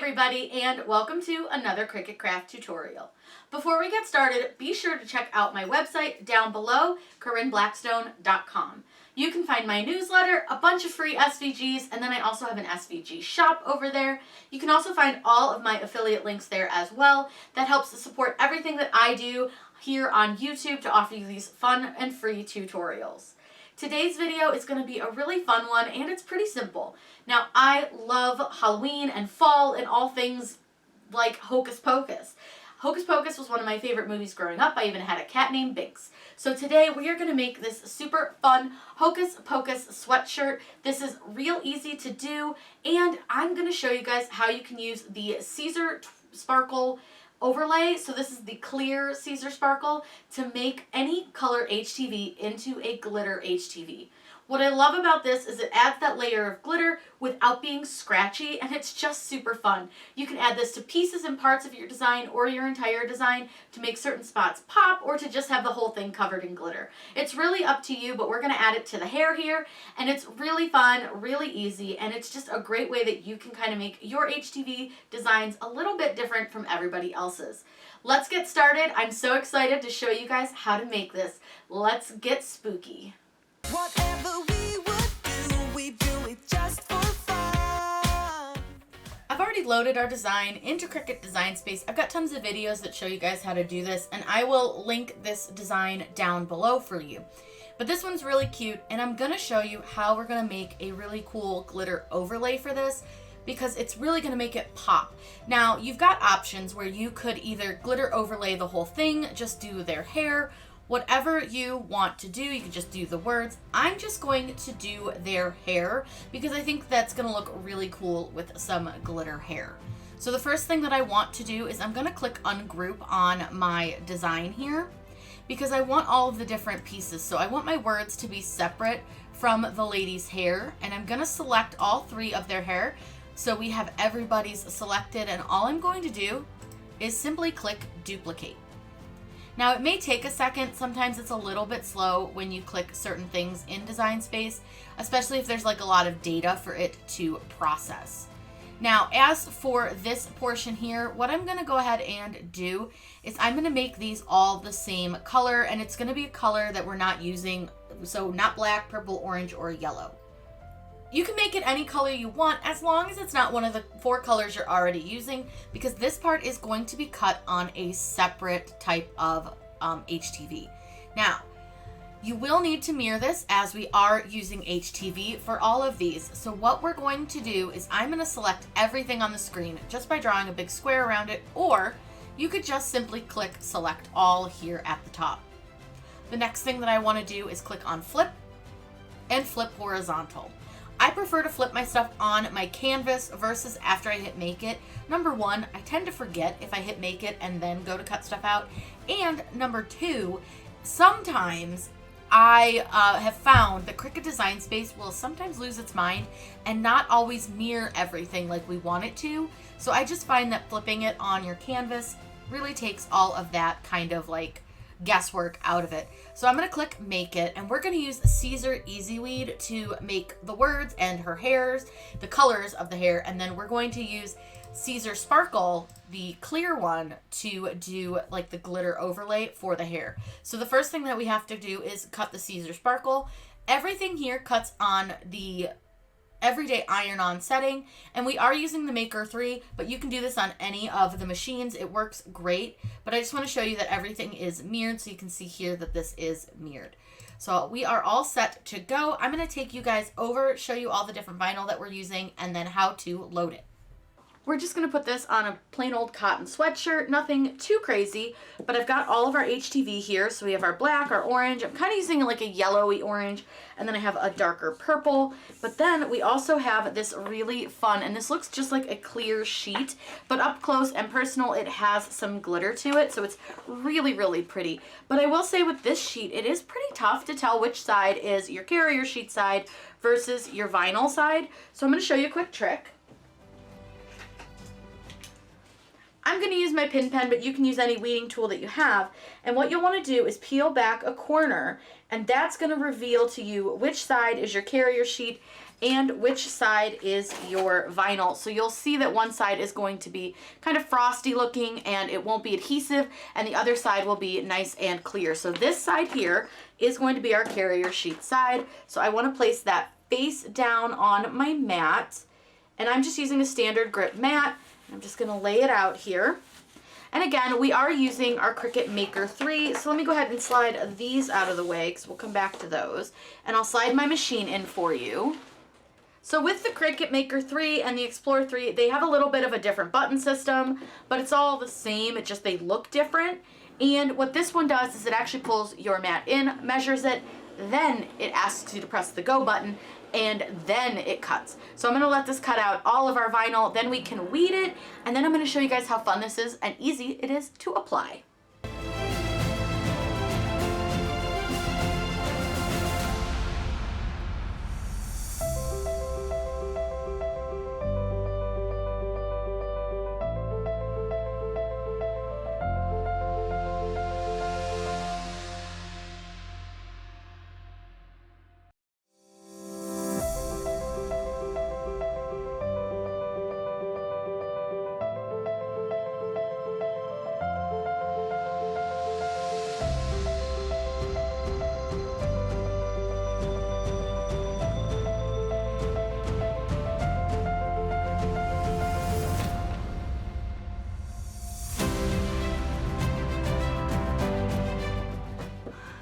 everybody, and welcome to another Cricut craft tutorial. Before we get started, be sure to check out my website down below, CorinneBlackstone.com. You can find my newsletter, a bunch of free SVGs, and then I also have an SVG shop over there. You can also find all of my affiliate links there as well. That helps to support everything that I do here on YouTube to offer you these fun and free tutorials. Today's video is going to be a really fun one, and it's pretty simple. Now, I love Halloween and fall and all things like Hocus Pocus. Hocus Pocus was one of my favorite movies growing up. I even had a cat named Binks. So today we are going to make this super fun Hocus Pocus sweatshirt. This is real easy to do, and I'm going to show you guys how you can use the Siser Sparkle overlay. So this is the clear Siser Sparkle to make any color HTV into a glitter HTV. What I love about this is it adds that layer of glitter without being scratchy, and it's just super fun. You can add this to pieces and parts of your design or your entire design to make certain spots pop or to just have the whole thing covered in glitter. It's really up to you, but we're going to add it to the hair here, and it's really fun, really easy, and it's just a great way that you can kind of make your HTV designs a little bit different from everybody else's. Let's get started. I'm so excited to show you guys how to make this. Let's get spooky. Whatever we would do, we do it just for fun. I've already loaded our design into Cricut Design Space. I've got tons of videos that show you guys how to do this, and I will link this design down below for you. But this one's really cute, and I'm going to show you how we're going to make a really cool glitter overlay for this, because it's really going to make it pop. Now, you've got options where you could either glitter overlay the whole thing, just do their hair, whatever you want to do. You can just do the words. I'm just going to do their hair because I think that's going to look really cool with some glitter hair. So the first thing that I want to do is I'm going to click ungroup on my design here because I want all of the different pieces. So I want my words to be separate from the lady's hair, and I'm going to select all three of their hair. So we have everybody's selected, and all I'm going to do is simply click duplicate. Now, it may take a second. Sometimes it's a little bit slow when you click certain things in Design Space, especially if there's like a lot of data for it to process. Now, as for this portion here, what I'm going to go ahead and do is I'm going to make these all the same color, and it's going to be a color that we're not using, so not black, purple, orange, or yellow. You can make it any color you want as long as it's not one of the 4 colors you're already using, because this part is going to be cut on a separate type of HTV. Now, you will need to mirror this as we are using HTV for all of these. So what we're going to do is I'm going to select everything on the screen just by drawing a big square around it, or you could just simply click select all here at the top. The next thing that I want to do is click on flip and flip horizontal. I prefer to flip my stuff on my canvas versus after I hit make it. Number one, I tend to forget if I hit make it and then go to cut stuff out. And number two, sometimes I have found that Cricut Design Space will sometimes lose its mind and not always mirror everything like we want it to. So I just find that flipping it on your canvas really takes all of that kind of like guesswork out of it. So I'm going to click make it, and we're going to use Siser easyweed to make the words and her hairs, the colors of the hair, and then we're going to use Siser Sparkle, the clear one, to do like the glitter overlay for the hair. So the first thing that we have to do is cut the Siser Sparkle. Everything here cuts on the everyday iron-on setting, and we are using the Maker 3, but you can do this on any of the machines. It works great, but I just want to show you that everything is mirrored, so you can see here that this is mirrored. So we are all set to go. I'm going to take you guys over, show you all the different vinyl that we're using, and then how to load it. We're just going to put this on a plain old cotton sweatshirt, nothing too crazy, but I've got all of our HTV here. So we have our black, our orange, I'm kind of using like a yellowy orange, and then I have a darker purple, but then we also have this really fun, and this looks just like a clear sheet, but up close and personal it has some glitter to it, so it's really, really pretty. But I will say with this sheet, it is pretty tough to tell which side is your carrier sheet side versus your vinyl side, so I'm going to show you a quick trick. I'm going to use my pin pen, but you can use any weeding tool that you have. And what you'll want to do is peel back a corner, and that's going to reveal to you which side is your carrier sheet and which side is your vinyl. So you'll see that one side is going to be kind of frosty looking and it won't be adhesive, and the other side will be nice and clear. So this side here is going to be our carrier sheet side. So I want to place that face down on my mat, and I'm just using a standard grip mat. I'm just going to lay it out here. And again, we are using our Cricut Maker 3, so let me go ahead and slide these out of the way because we'll come back to those. And I'll slide my machine in for you. So with the Cricut Maker 3 and the Explorer 3, they have a little bit of a different button system, but it's all the same, it just they look different. And what this one does is it actually pulls your mat in, measures it, then it asks you to press the go button, and then it cuts. So I'm gonna let this cut out all of our vinyl, then we can weed it, and then I'm gonna show you guys how fun this is and easy it is to apply.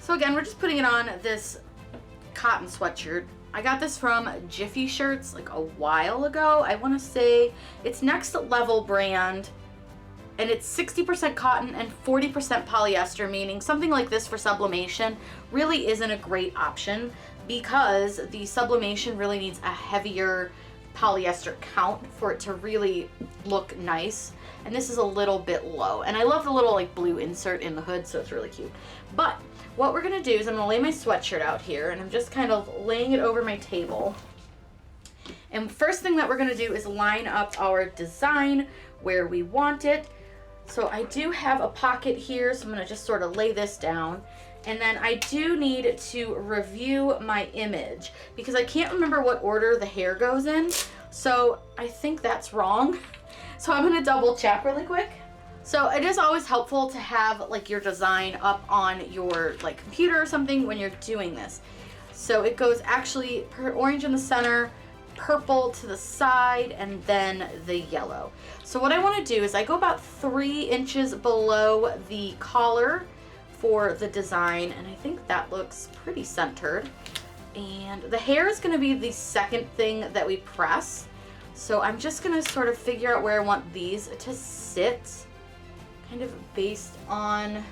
So again, we're just putting it on this cotton sweatshirt. I got this from Jiffy Shirts like a while ago. I want to say it's Next Level brand, and it's 60% cotton and 40% polyester, meaning something like this for sublimation really isn't a great option because the sublimation really needs a heavier polyester count for it to really look nice. And this is a little bit low. And I love the little like blue insert in the hood, so it's really cute. But what we're gonna do is I'm gonna lay my sweatshirt out here, and I'm just kind of laying it over my table. And first thing that we're gonna do is line up our design where we want it. So I do have a pocket here, so I'm gonna just sort of lay this down. And then I do need to review my image because I can't remember what order the hair goes in. So I think that's wrong. So I'm gonna double check really quick. So it is always helpful to have like your design up on your like computer or something when you're doing this. So it goes actually orange in the center, purple to the side, and then the yellow. So what I want to do is I go about 3 inches below the collar for the design, and I think that looks pretty centered. And the hair is going to be the second thing that we press. So I'm just going to sort of figure out where I want these to sit, kind of based on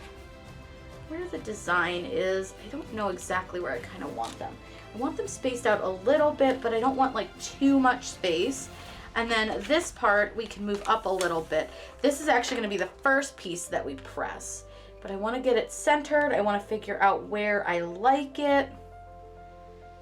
where the design is. I don't know exactly where I kind of want them. I want them spaced out a little bit, but I don't want like too much space. And then this part we can move up a little bit. This is actually going to be the first piece that we press, but I want to get it centered. I want to figure out where I like it.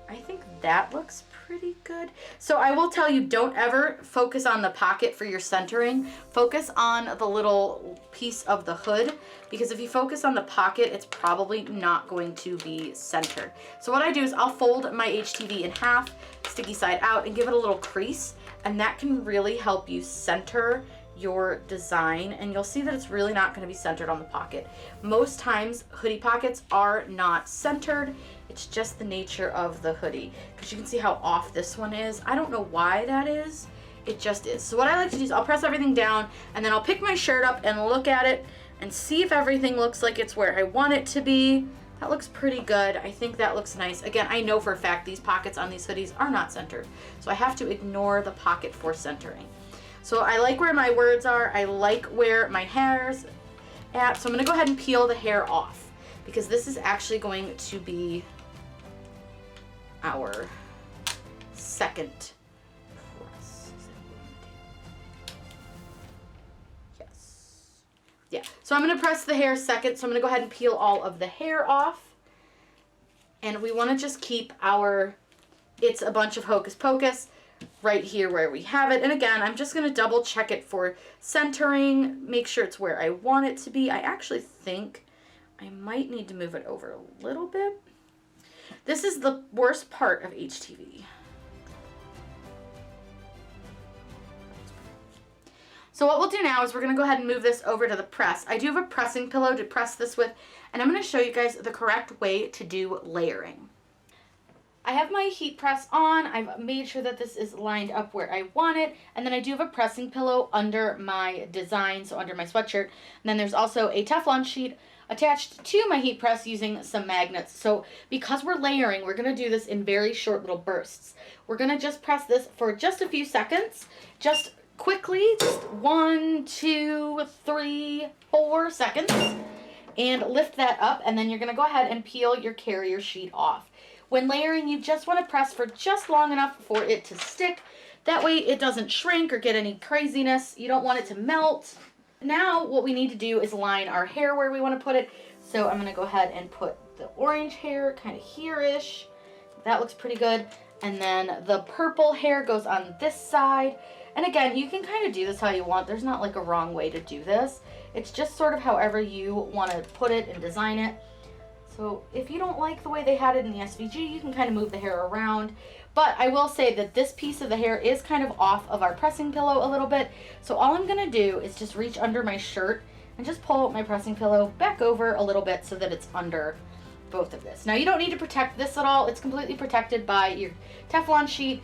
I think that looks pretty good. So I will tell you, don't ever focus on the pocket for your centering. Focus on the little piece of the hood, because if you focus on the pocket, it's probably not going to be centered. So what I do is I'll fold my HTV in half, sticky side out, and give it a little crease, and that can really help you center your design, and you'll see that it's really not going to be centered on the pocket. Most times hoodie pockets are not centered. It's just the nature of the hoodie, because you can see how off this one is. I don't know why that is. It just is. So what I like to do is I'll press everything down, and then I'll pick my shirt up and look at it and see if everything looks like it's where I want it to be. That looks pretty good. I think that looks nice. Again, I know for a fact these pockets on these hoodies are not centered, so I have to ignore the pocket for centering. So I like where my words are. I like where my hair's at. So I'm going to go ahead and peel the hair off, because this is actually going to be our second press. Yes. Yeah. So I'm going to press the hair second. So I'm going to go ahead and peel all of the hair off. And we want to just keep our It's a Bunch of Hocus Pocus right here where we have it. And again, I'm just going to double check it for centering, make sure it's where I want it to be. I actually think I might need to move it over a little bit. This is the worst part of HTV. So what we'll do now is we're going to go ahead and move this over to the press. I do have a pressing pillow to press this with, and I'm going to show you guys the correct way to do layering. I have my heat press on. I've made sure that this is lined up where I want it, and then I do have a pressing pillow under my design, so under my sweatshirt. And then there's also a Teflon sheet attached to my heat press using some magnets. So because we're layering, we're going to do this in very short little bursts. We're going to just press this for just a few seconds, just quickly, just 1, 2, 3, 4 seconds, and lift that up, and then you're going to go ahead and peel your carrier sheet off. When layering, you just want to press for just long enough for it to stick. That way it doesn't shrink or get any craziness. You don't want it to melt. Now what we need to do is line our hair where we want to put it. So I'm going to go ahead and put the orange hair kind of here-ish. That looks pretty good. And then the purple hair goes on this side. And again, you can kind of do this how you want. There's not like a wrong way to do this. It's just sort of however you want to put it and design it. So if you don't like the way they had it in the SVG, you can kind of move the hair around. But I will say that this piece of the hair is kind of off of our pressing pillow a little bit. So all I'm going to do is just reach under my shirt and just pull my pressing pillow back over a little bit so that it's under both of this. Now you don't need to protect this at all. It's completely protected by your Teflon sheet.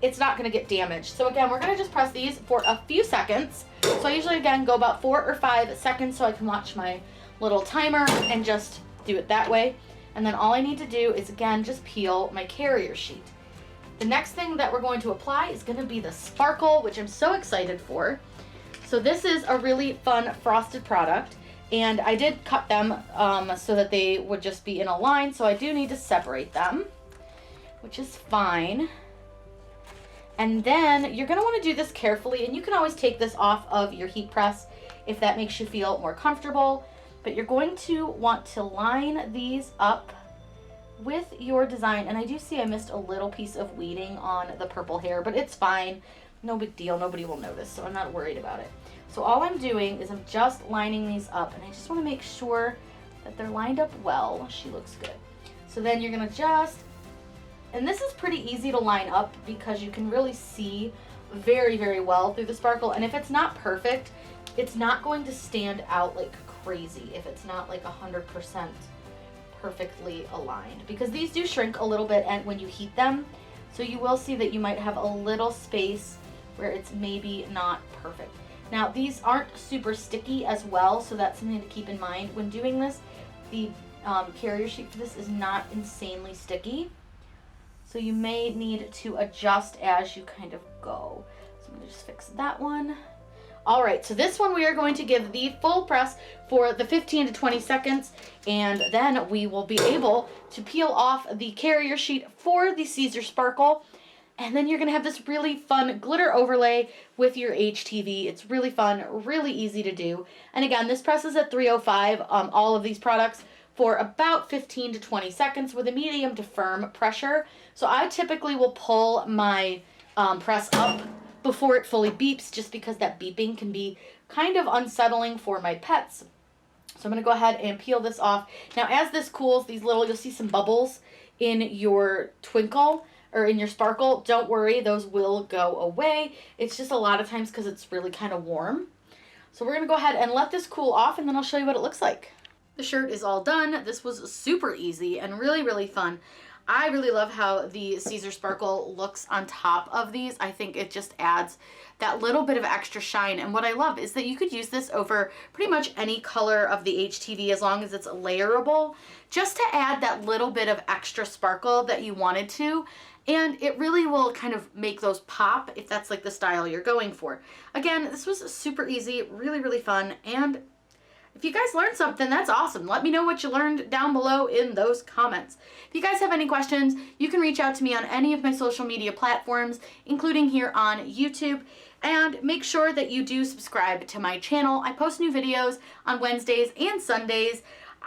It's not going to get damaged. So again, we're going to just press these for a few seconds. So I usually, again, go about 4 or 5 seconds so I can watch my little timer and just do it that way. And then all I need to do is, again, just peel my carrier sheet. The next thing that we're going to apply is going to be the Sparkle, which I'm so excited for. So this is a really fun frosted product, and I did cut them so that they would just be in a line, so I do need to separate them, which is fine. And then you're going to want to do this carefully, and you can always take this off of your heat press if that makes you feel more comfortable. But you're going to want to line these up with your design. And I do see I missed a little piece of weeding on the purple hair, but it's fine. No big deal. Nobody will notice, so I'm not worried about it. So all I'm doing is I'm just lining these up, and I just want to make sure that they're lined up well. She looks good. So then you're going to just, and this is pretty easy to line up because you can really see very, very well through the Sparkle. And if it's not perfect, it's not going to stand out like crazy if it's not like 100% perfectly aligned, because these do shrink a little bit and when you heat them, so you will see that you might have a little space where it's maybe not perfect. Now these aren't super sticky as well, so that's something to keep in mind when doing this. The carrier sheet for this is not insanely sticky, so you may need to adjust as you kind of go. So I'm going to just fix that one. All right, so this one we are going to give the full press for the 15 to 20 seconds, and then we will be able to peel off the carrier sheet for the Siser Sparkle, and then you're gonna have this really fun glitter overlay with your HTV. It's really fun, really easy to do. And again, this presses at 305, all of these products, for about 15 to 20 seconds with a medium to firm pressure. So I typically will pull my press up before it fully beeps, just because that beeping can be kind of unsettling for my pets. So I'm going to go ahead and peel this off. Now as this cools, you'll see some bubbles in your twinkle or in your Sparkle. Don't worry, those will go away. It's just a lot of times because it's really kind of warm. So we're going to go ahead and let this cool off, and then I'll show you what it looks like. The shirt is all done. This was super easy and really, really fun. I really love how the Siser Sparkle looks on top of these. I think it just adds that little bit of extra shine. And what I love is that you could use this over pretty much any color of the HTV as long as it's layerable, just to add that little bit of extra sparkle that you wanted to. And it really will kind of make those pop if that's like the style you're going for. Again, this was super easy, really, really fun. And if you guys learned something, that's awesome. Let me know what you learned down below in those comments. If you guys have any questions, you can reach out to me on any of my social media platforms, including here on YouTube. And make sure that you do subscribe to my channel. I post new videos on Wednesdays and Sundays.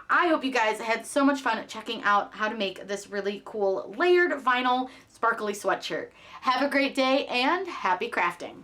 I hope you guys had so much fun checking out how to make this really cool layered vinyl sparkly sweatshirt. Have a great day and happy crafting.